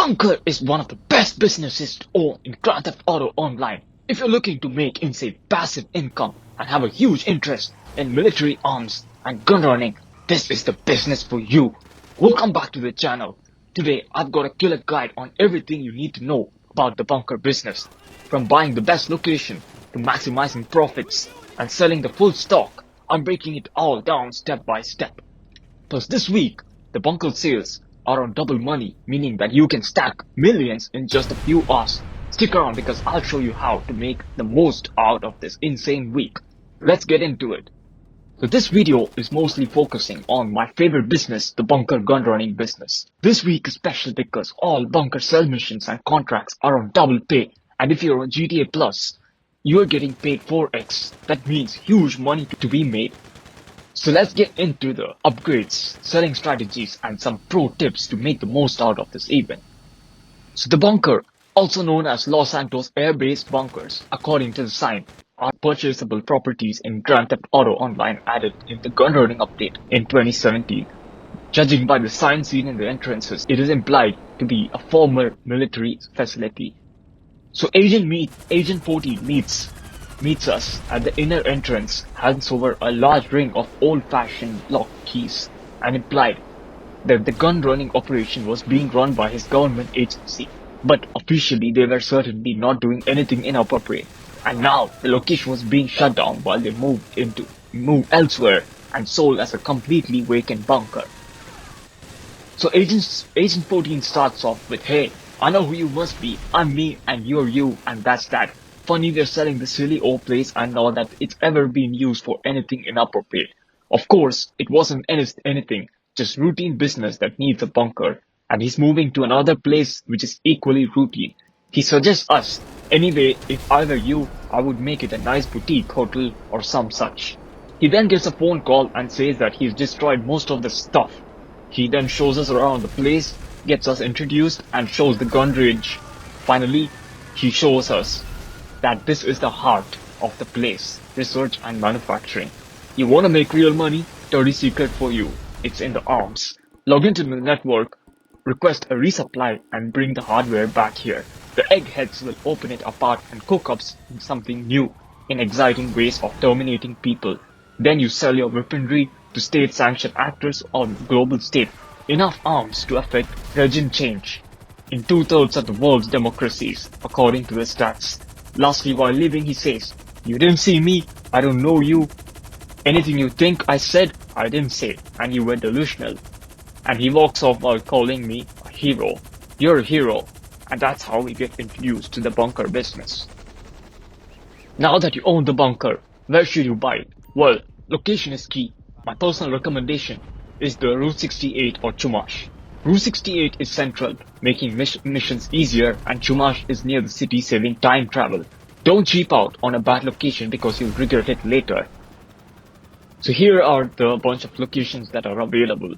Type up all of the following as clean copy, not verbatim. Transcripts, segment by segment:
Bunker is one of the best businesses to own in Grand Theft Auto Online. If you're looking to make insane passive income and have a huge interest in military arms and gun running, this is the business for you. Welcome back to the channel. Today, I've got a killer guide on everything you need to know about the bunker business. From buying the best location to maximizing profits and selling the full stock, I'm breaking it all down step by step. Plus this week, the bunker sales are on double money, meaning that you can stack millions in just a few hours. Stick around because I'll show you how to make the most out of this insane week. Let's get into it. So this video is mostly focusing on my favorite business, the bunker gun running business. This week is special because all bunker sell missions and contracts are on double pay. And if you're on GTA Plus, you're getting paid 4x. That means huge money to be made. So let's get into the upgrades, selling strategies, and some pro tips to make the most out of this event. So the bunker, also known as Los Santos Air Base bunkers, according to the sign, are purchasable properties in Grand Theft Auto Online added in the gun running update in 2017. Judging by the sign seen in the entrances, it is implied to be a former military facility. So Agent 14 meets us at the inner entrance, hands over a large ring of old-fashioned lock keys, and implied that the gun-running operation was being run by his government agency. But officially, they were certainly not doing anything inappropriate. And now, the location was being shut down while they moved elsewhere and sold as a completely vacant bunker. So Agent 14 starts off with, "Hey, I know who you must be. I'm me and you're you, and that's that. Funny we're selling this silly old place and not that it's ever been used for anything inappropriate. Of course, it wasn't anything, just routine business that needs a bunker. And he's moving to another place which is equally routine. He suggests us. Anyway, if I were you, I would make it a nice boutique hotel or some such." He then gets a phone call and says that he's destroyed most of the stuff. He then shows us around the place, gets us introduced, and shows the gun range. Finally, he shows us that this is the heart of the place, research and manufacturing. You want to make real money? Dirty secret for you. It's in the arms. Log into the network, request a resupply, and bring the hardware back here. The eggheads will open it apart and cook up something new in exciting ways of terminating people. Then you sell your weaponry to state-sanctioned actors on the global stage. Enough arms to affect regime change in 2/3 of the world's democracies, according to the stats. Lastly, while leaving, he says, "You didn't see me, I don't know you. Anything you think I said, I didn't say, and you were delusional." And he walks off while calling me a hero. You're a hero. And that's how we get introduced to the bunker business. Now that you own the bunker, where should you buy it? Well, location is key. My personal recommendation is the Route 68 or Chumash. Route 68 is central, making missions easier, and Chumash is near the city, saving time travel. Don't cheap out on a bad location because you'll regret it later. So here are the bunch of locations that are available.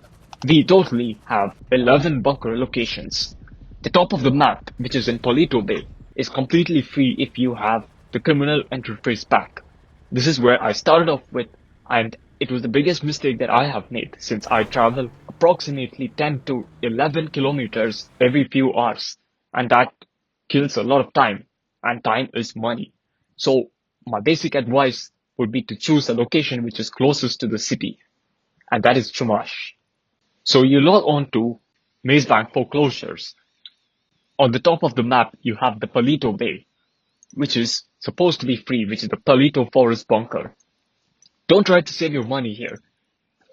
We totally have 11 bunker locations. The top of the map, which is in Paleto Bay, is completely free if you have the criminal interface pack. This is where I started off with, and it was the biggest mistake that I have made since I travel approximately 10 to 11 kilometers every few hours, and that kills a lot of time, and time is money. So my basic advice would be to choose a location which is closest to the city, and that is Chumash. So you log on to Mazebank Foreclosures. On the top of the map, you have the Paleto Bay, which is supposed to be free, which is the Paleto Forest Bunker. Don't try to save your money here.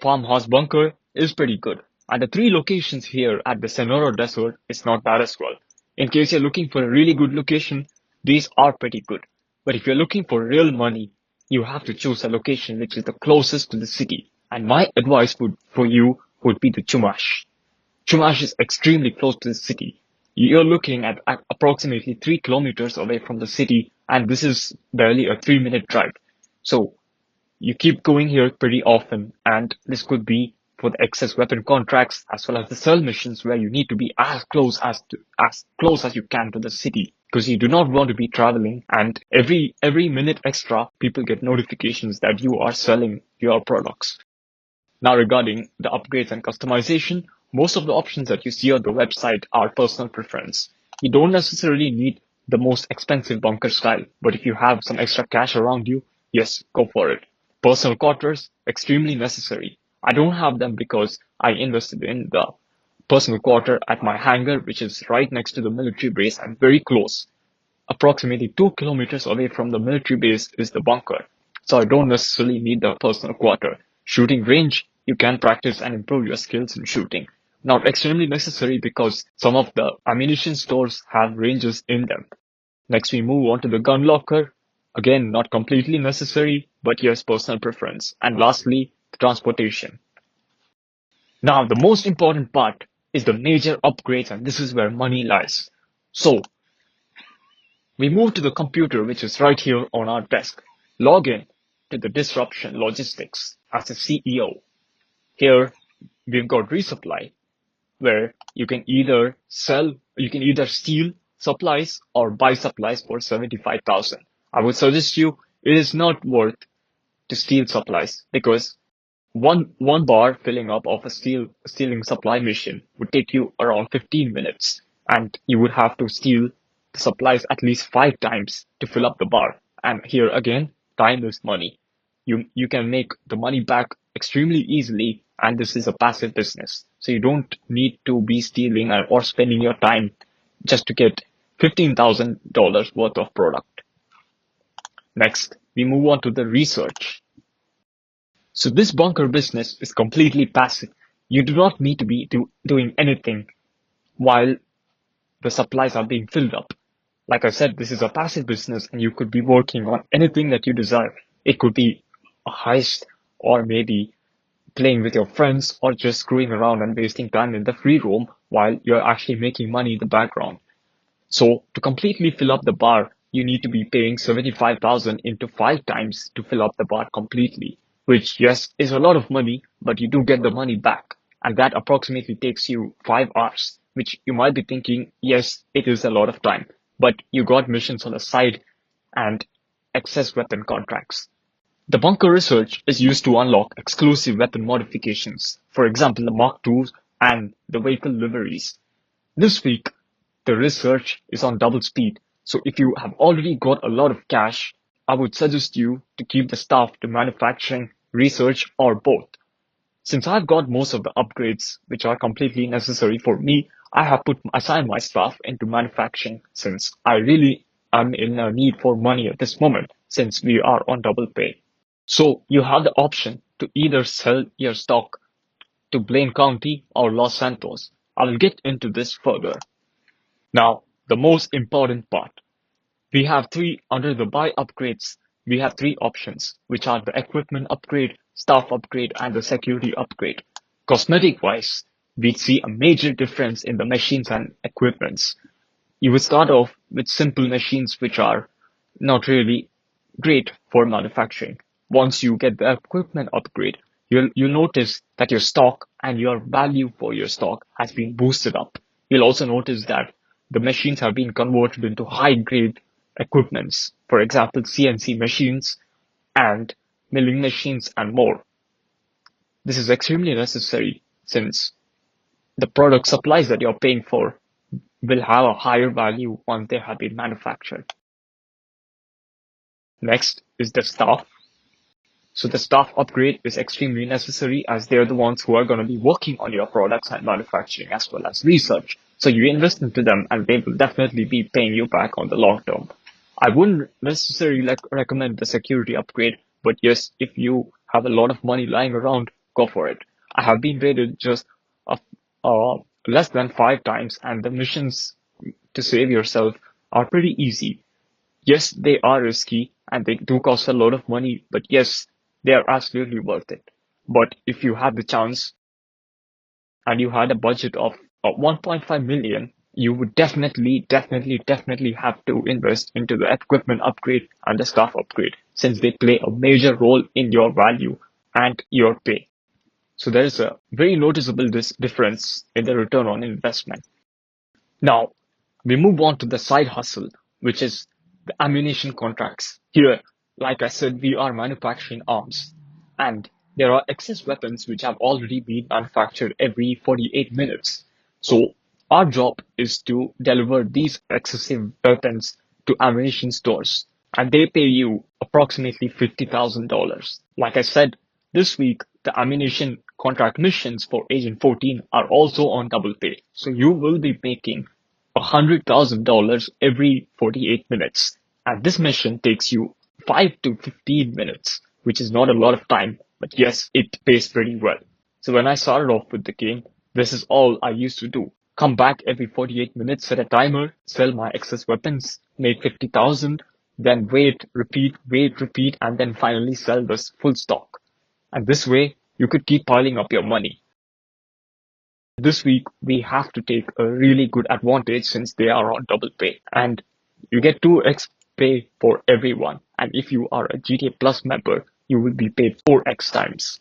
Farmhouse Bunker is pretty good. And the 3 locations here at the Sonora Desert is not bad as well. In case you're looking for a really good location, these are pretty good. But if you're looking for real money, you have to choose a location which is the closest to the city. And my advice for you would be the Chumash. Chumash is extremely close to the city. You're looking at approximately 3 kilometers away from the city, and this is barely a 3-minute drive. So you keep going here pretty often, and this could be for the excess weapon contracts as well as the sell missions where you need to be as close as you can to the city, because you do not want to be traveling, and every minute extra people get notifications that you are selling your products. Now regarding the upgrades and customization, Most of the options that you see on the website are personal preference. You don't necessarily need the most expensive bunker style, but if you have some extra cash around you, yes, go for it. Personal quarters, extremely necessary. I don't have them because I invested in the personal quarter at my hangar, which is right next to the military base and very close. Approximately 2 kilometers away from the military base is the bunker, so I don't necessarily need the personal quarter. Shooting range, you can practice and improve your skills in shooting. Not extremely necessary because some of the ammunition stores have ranges in them. Next, we move on to the gun locker. Again, not completely necessary, but yes, personal preference. And lastly, the transportation. Now, the most important part is the major upgrades, and this is where money lies. So, we move to the computer, which is right here on our desk. Log in to the Disruption Logistics as a CEO. Here, we've got resupply, where you can either steal supplies or buy supplies for 75,000. I would suggest you, it is not worth to steal supplies because one bar filling up of a stealing supply mission would take you around 15 minutes, and you would have to steal the supplies at least 5 times to fill up the bar. And here again, time is money. You can make the money back extremely easily, and this is a passive business. So you don't need to be stealing or spending your time just to get $15,000 worth of product. Next, we move on to the research. So this bunker business is completely passive. You do not need to be doing anything while the supplies are being filled up. Like I said, this is a passive business and you could be working on anything that you desire. It could be a heist or maybe playing with your friends or just screwing around and wasting time in the free roam while you're actually making money in the background. So to completely fill up the bar, you need to be paying 75,000 into 5 times to fill up the bar completely, which yes, is a lot of money, but you do get the money back. And that approximately takes you 5 hours, which you might be thinking, yes, it is a lot of time, but you got missions on the side and excess weapon contracts. The bunker research is used to unlock exclusive weapon modifications, for example, the Mark IIs and the vehicle liveries. This week, the research is on double speed, so if you have already got a lot of cash, I would suggest you to keep the staff to manufacturing, research, or both. Since I've got most of the upgrades which are completely necessary for me, I have assigned my staff into manufacturing since I really am in a need for money at this moment since we are on double pay. So you have the option to either sell your stock to Blaine County or Los Santos. I will get into this further. Now, the most important part. We have under the buy upgrades, we have three options, which are the equipment upgrade, staff upgrade, and the security upgrade. Cosmetic wise, we see a major difference in the machines and equipments. You would start off with simple machines which are not really great for manufacturing. Once you get the equipment upgrade, you'll notice that your stock and your value for your stock has been boosted up. You'll also notice that the machines have been converted into high grade equipments, for example, CNC machines and milling machines and more. This is extremely necessary since the product supplies that you're paying for will have a higher value once they have been manufactured. Next is the staff. So the staff upgrade is extremely necessary as they're the ones who are going to be working on your products and manufacturing as well as research. So you invest into them and they will definitely be paying you back on the long term. I wouldn't necessarily recommend the security upgrade, but yes, if you have a lot of money lying around, go for it. I have been rated just less than 5 times, and the missions to save yourself are pretty easy. Yes, they are risky and they do cost a lot of money, but yes, they are absolutely worth it. But if you have the chance and you had a budget of 1.5 million, you would definitely have to invest into the equipment upgrade and the staff upgrade since they play a major role in your value and your pay. So there is a very noticeable difference in the return on investment. Now, we move on to the side hustle, which is the ammunition contracts. Here, like I said, we are manufacturing arms and There are excess weapons which have already been manufactured every 48 minutes. So our job is to deliver these excessive weapons to ammunition stores, and they pay you approximately $50,000. Like I said, this week the ammunition contract missions for Agent 14 are also on double pay. So you will be making $100,000 every 48 minutes. And this mission takes you 5 to 15 minutes, which is not a lot of time, but yes, it pays pretty well. So when I started off with the game, this is all I used to do. Come back every 48 minutes, set a timer, sell my excess weapons, make 50,000, then wait, repeat, and then finally sell this full stock. And this way, you could keep piling up your money. This week, we have to take a really good advantage since they are on double pay. And you get 2x pay for everyone. And if you are a GTA Plus member, you will be paid 4x times.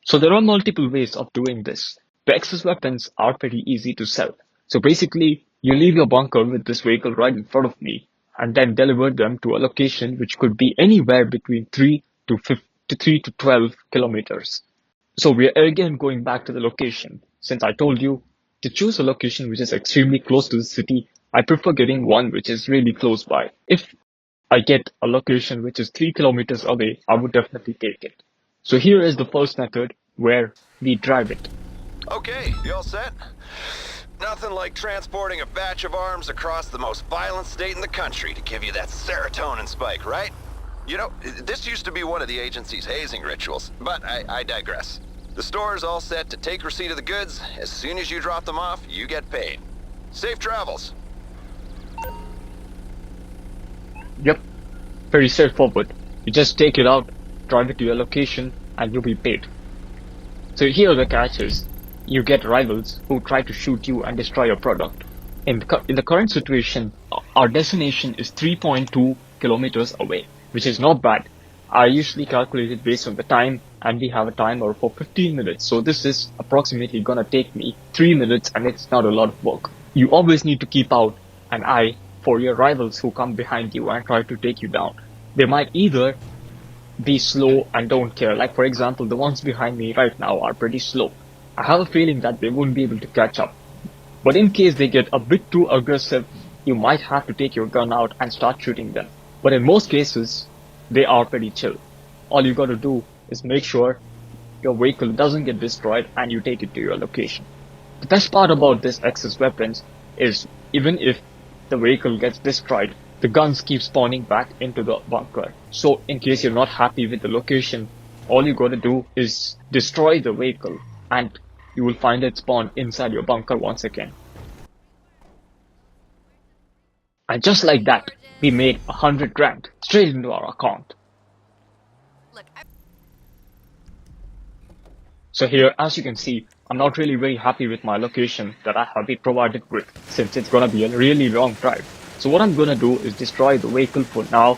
So there are multiple ways of doing this. The excess weapons are pretty easy to sell. So basically, you leave your bunker with this vehicle right in front of me and then deliver them to a location which could be anywhere between 3 to 12 kilometers. So we are again going back to the location. Since I told you to choose a location which is extremely close to the city, I prefer getting one which is really close by. If I get a location which is 3 kilometers away, I would definitely take it. So here is the first method where we drive it. Okay, you all set? Nothing like transporting a batch of arms across the most violent state in the country to give you that serotonin spike, right? You know, this used to be one of the agency's hazing rituals, but I digress. The store is all set to take receipt of the goods. As soon as you drop them off, you get paid. Safe travels. Yep, very straightforward. You just take it out, drive it to your location, and you'll be paid. So here the catch is, you get rivals who try to shoot you and destroy your product. In the current situation, our destination is 3.2 kilometers away, which is not bad. I usually calculate it based on the time, and we have a timer for 15 minutes. So this is approximately gonna take me 3 minutes, and it's not a lot of work. You always need to keep out an eye for your rivals who come behind you and try to take you down. They might either be slow and don't care. Like for example, the ones behind me right now are pretty slow. I have a feeling that they won't be able to catch up. But in case they get a bit too aggressive, you might have to take your gun out and start shooting them. But in most cases, they are pretty chill. All you gotta do is make sure your vehicle doesn't get destroyed and you take it to your location. The best part about this excess weapons is even if the vehicle gets destroyed, the guns keep spawning back into the bunker. So in case you're not happy with the location, all you gotta do is destroy the vehicle and you will find it spawn inside your bunker once again. And just like that, we made 100 grand straight into our account. So here, as you can see, I'm not really very happy with my location that I have been provided with, since it's gonna be a really long drive. So what I'm gonna do is destroy the vehicle for now,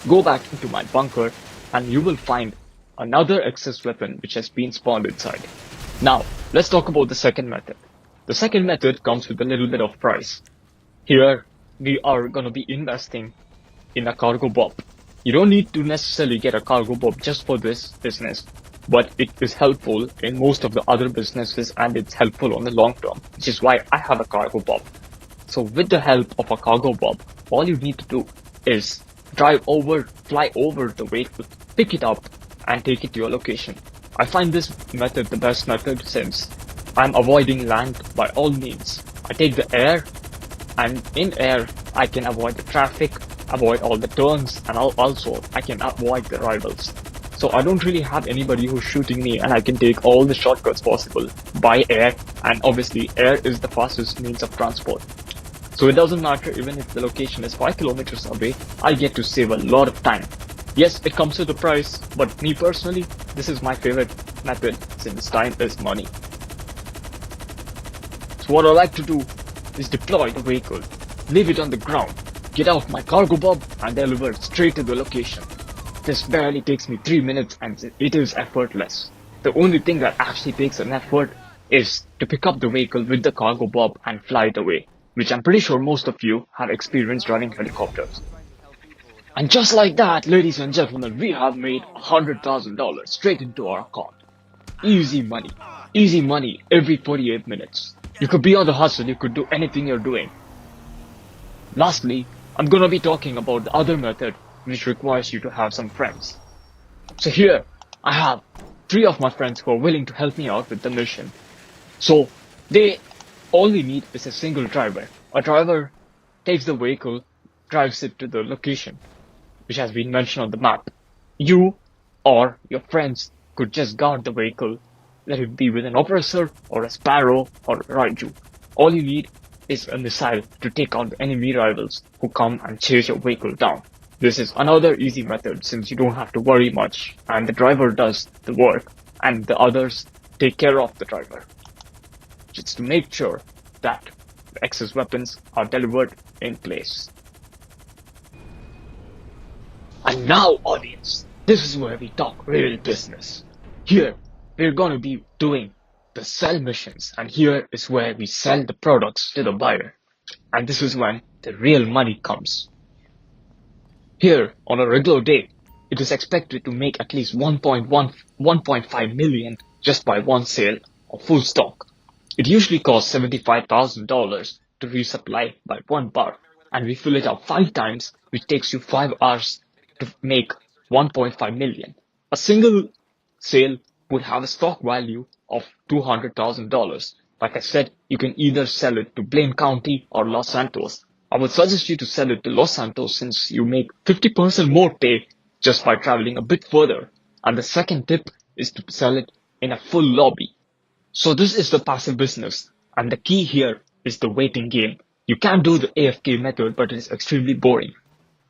go back into my bunker, and you will find another excess weapon which has been spawned inside. Now, let's talk about the second method. The second method comes with a little bit of price. Here, we are gonna be investing in a cargo bob. You don't need to necessarily get a cargo bob just for this business, but it is helpful in most of the other businesses and it's helpful on the long term, which is why I have a cargo bob. So with the help of a cargo bob, all you need to do is fly over the vehicle, pick it up and take it to your location. I find this method the best method since I'm avoiding land by all means. I take the air, and in air I can avoid the traffic, avoid all the turns, and also I can avoid the rivals. So I don't really have anybody who's shooting me and I can take all the shortcuts possible by air, and obviously air is the fastest means of transport. So it doesn't matter even if the location is 5 kilometers away, I get to save a lot of time. Yes, it comes with a price, but me personally, this is my favorite method since time is money. So what I like to do is deploy the vehicle, leave it on the ground, get out my cargo bob and deliver it straight to the location. This barely takes me 3 minutes and it is effortless. The only thing that actually takes an effort is to pick up the vehicle with the cargo bob and fly it away, which I'm pretty sure most of you have experienced driving helicopters. And just like that, ladies and gentlemen, we have made $100,000 straight into our account. Easy money. Easy money every 48 minutes. You could be on the hustle, you could do anything you're doing. Lastly, I'm gonna be talking about the other method which requires you to have some friends. So here, I have 3 of my friends who are willing to help me out with the mission. So, all we need is a single driver. A driver takes the vehicle, drives it to the location, which has been mentioned on the map. You or your friends could just guard the vehicle, let it be with an oppressor or a sparrow or a raiju. All you need is a missile to take out the enemy rivals who come and chase your vehicle down. This is another easy method since you don't have to worry much and the driver does the work and the others take care of the driver. Just to make sure that the excess weapons are delivered in place. And now, audience, this is where we talk real business. Here, we're gonna be doing the sell missions, and here is where we sell the products to the buyer. And this is when the real money comes. Here, on a regular day, it is expected to make at least 1.5 million just by one sale of full stock. It usually costs $75,000 to resupply by one bar, and we fill it up 5 times, which takes you 5 hours to make 1.5 million. A single sale would have a stock value of $200,000. Like I said, you can either sell it to Blaine County or Los Santos. I would suggest you to sell it to Los Santos since you make 50% more pay just by traveling a bit further. And the second tip is to sell it in a full lobby. So this is the passive business, and the key here is the waiting game. You can do the AFK method, but it is extremely boring.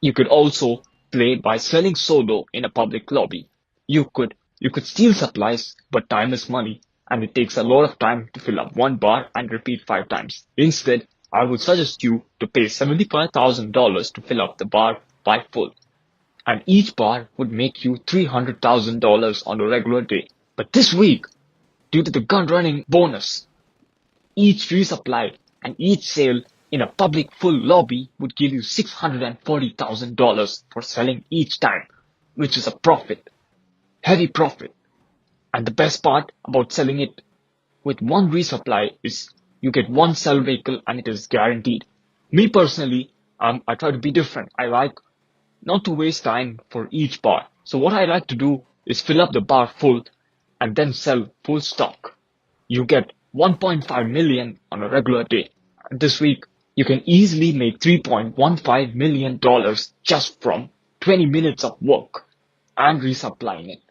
You could also play by selling solo in a public lobby. You could steal supplies, but time is money, and it takes a lot of time to fill up one bar and repeat 5 times. Instead, I would suggest you to pay $75,000 to fill up the bar by full. And each bar would make you $300,000 on a regular day. But this week, due to the gun running bonus, each resupply and each sale in a public full lobby would give you $640,000 for selling each time, which is a profit, heavy profit. And the best part about selling it with one resupply is you get one sell vehicle and it is guaranteed. Me personally, I try to be different. I like not to waste time for each bar. So what I like to do is fill up the bar full and then sell full stock. You get 1.5 million on a regular day. And this week, you can easily make $3.15 million just from 20 minutes of work and resupplying it.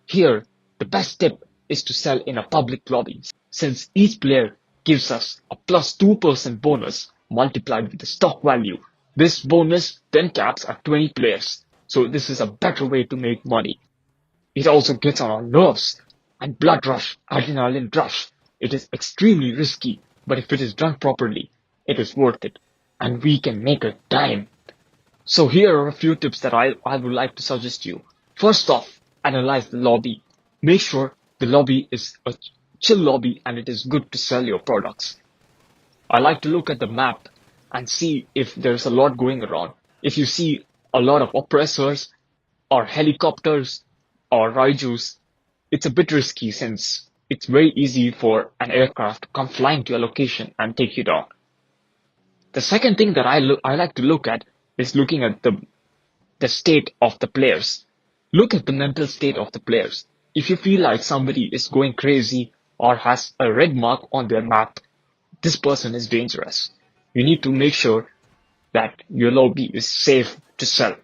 Here, the best tip is to sell in a public lobby, since each player gives us a plus 2% bonus multiplied with the stock value. This bonus then caps at 20 players, so this is a better way to make money. It also gets on our nerves and blood rush, adrenaline rush. It is extremely risky, but if it is done properly, it is worth it, and we can make a dime. So here are a few tips that I would like to suggest you. First off, analyze the lobby. Make sure the lobby is a chill lobby and it is good to sell your products. I like to look at the map and see if there's a lot going around. If you see a lot of oppressors or helicopters or raijus, it's a bit risky since it's very easy for an aircraft to come flying to your location and take you down. The second thing that I like to look at is looking at the state of the players. Look at the mental state of the players. If you feel like somebody is going crazy or has a red mark on their map, this person is dangerous. You need to make sure that your lobby is safe to sell.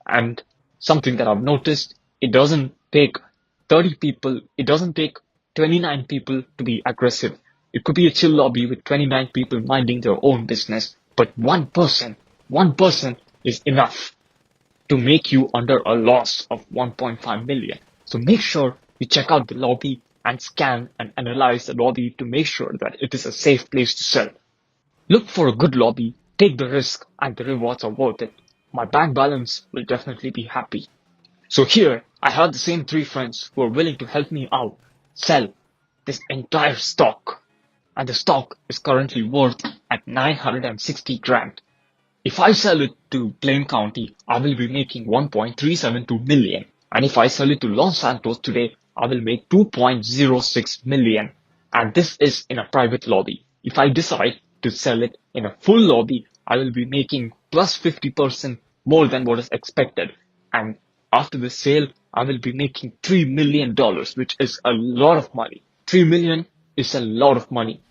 And something that I've noticed, it doesn't take 30 people, it doesn't take 29 people to be aggressive. It could be a chill lobby with 29 people minding their own business, but one person is enough to make you under a loss of 1.5 million. So make sure you check out the lobby and scan and analyze the lobby to make sure that it is a safe place to sell. Look for a good lobby, take the risk, and the rewards are worth it. My bank balance will definitely be happy. So here, I have the same 3 friends who are willing to help me out sell this entire stock. And the stock is currently worth at 960 grand. If I sell it to Plain County, I will be making 1.372 million. And if I sell it to Los Santos today, I will make 2.06 million. And this is in a private lobby. If I decide to sell it in a full lobby, I will be making plus 50% more than what is expected. And after the sale, I will be making $3 million, which is a lot of money. 3 million is a lot of money.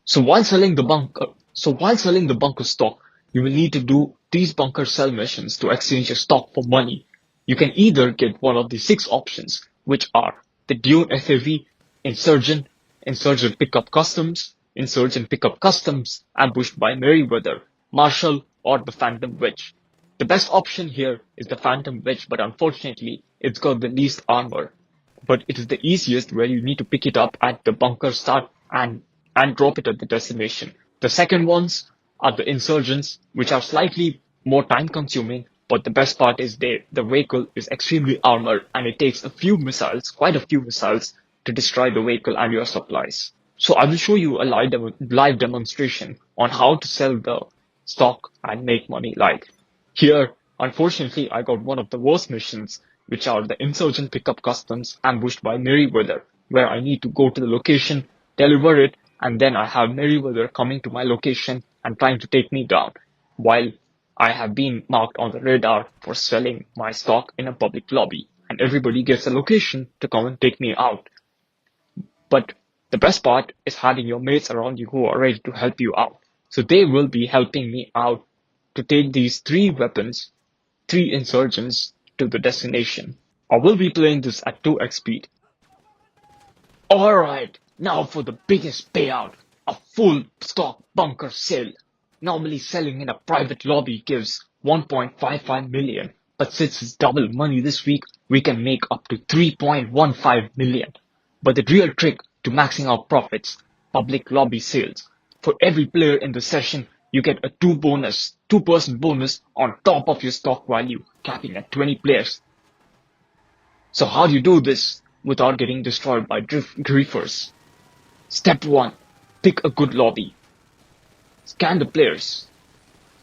So while selling the bunker stock, you will need to do these bunker sell missions to exchange your stock for money. You can either get one of the 6 options, which are the Dune FAV, Insurgent, Insurgent Pickup Customs, Insurgent Pickup Customs, Ambushed by Merryweather, Marshall, or the Phantom Wedge. The best option here is the Phantom Wedge, but unfortunately, it's got the least armor. But it is the easiest, where you need to pick it up at the bunker start and drop it at the destination. The second ones are the Insurgents, which are slightly more time consuming, but the best part is the vehicle is extremely armored and it takes quite a few missiles to destroy the vehicle and your supplies. So I will show you a live demonstration on how to sell the stock and make money live. Here, unfortunately, I got one of the worst missions, which are the Insurgent Pickup Customs Ambushed by Merryweather, where I need to go to the location, deliver it, and then I have Merryweather coming to my location and trying to take me down, while I have been marked on the radar for selling my stock in a public lobby, and everybody gets a location to come and take me out. But the best part is having your mates around you who are ready to help you out. So they will be helping me out to take these 3 weapons, 3 insurgents, to the destination. I will be playing this at 2x speed. Alright, now for the biggest payout, a full stock bunker sale. Normally selling in a private lobby gives 1.55 million, but since it's double money this week, we can make up to 3.15 million. But the real trick to maxing out profits, public lobby sales. For every player in the session, you get a 2% bonus on top of your stock value, capping at 20 players. So how do you do this without getting destroyed by griefers? Step 1. Pick a good lobby. Scan the players.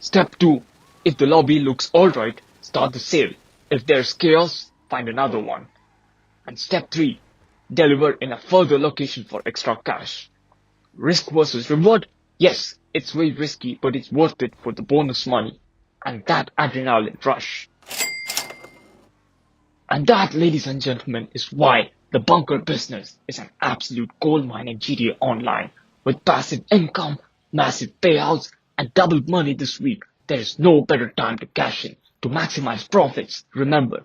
Step 2. If the lobby looks alright, start the sale. If there's chaos, find another one. And step 3. Deliver in a further location for extra cash. Risk versus reward? Yes, it's very risky, but it's worth it for the bonus money and that adrenaline rush. And that, ladies and gentlemen, is why the bunker business is an absolute goldmine in GTA Online. With passive income, massive payouts, and double money this week, there is no better time to cash in, to maximize profits. Remember,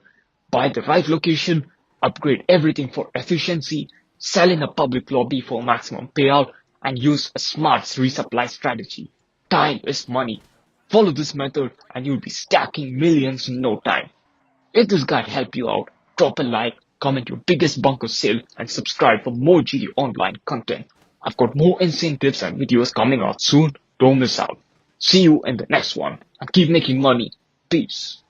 buy the right location, upgrade everything for efficiency, sell in a public lobby for maximum payout, and use a smart resupply strategy. Time is money. Follow this method and you'll be stacking millions in no time. If this guide helped you out, drop a like, comment your biggest bunker sale, and subscribe for more GTA Online content. I've got more insane tips and videos coming out soon. Don't miss out. See you in the next one and keep making money. Peace.